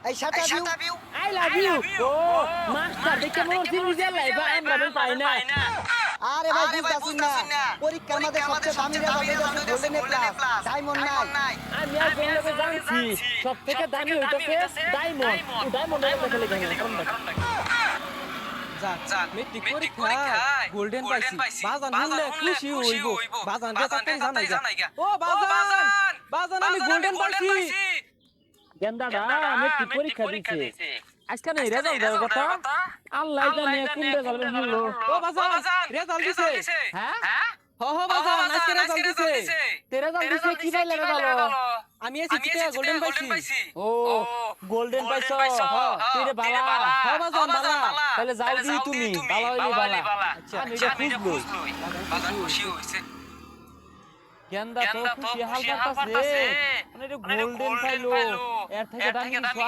I shut up you. I love you. ও master দেখে মনে হচ্ছে নিজের লাইফে আমরা পাই না। আরে ভাই বুঝতাছিস না পরীক্ষার মধ্যে সবচেয়ে দামি রেজাল্ট হইছে গোল্ডেন এ প্লাস ডায়মন্ড নাই আমি আর কোনটাকে জানছি সবথেকে দামি হইতাছে ডায়মন্ড। ডায়মন্ডের কথা লেখা নেই কারণটা। যাক মেট্রিক পরীক্ষায় গোল্ডেন পাইছি বাজান শুনলে খুশি হইব বাজান রেজাল্ট জানাই যা ও বাজান আমি গোল্ডেন পাইছি গেন্দাডা মেট্রিক পরীক্ষা দিছে আজকে না রেজাল্ট দেওয়ার কথা আল্লাহ জানে কোন রেজাল্ট হলো। ও বাজান রেজাল্ট দিছে হ্যাঁ হ বাজান আজকে রেজাল্ট দিছে তে রেজাল্ট দিছে কি পাইলে ভালো আমি এসিতে গোল্ডেন পাইছি ও গোল্ডেন পাইছো তেরে বালা হ বাজান বালা তাহলে যাও দি তুমি বালা হইলে বালা আচ্ছা আমি এটা খুশবো বাজান খুশি হইছে গেন্দা তো খুশি হাল পাচ্ছে মানে এটা গোল্ডেন পাইলো এর থেকে দামি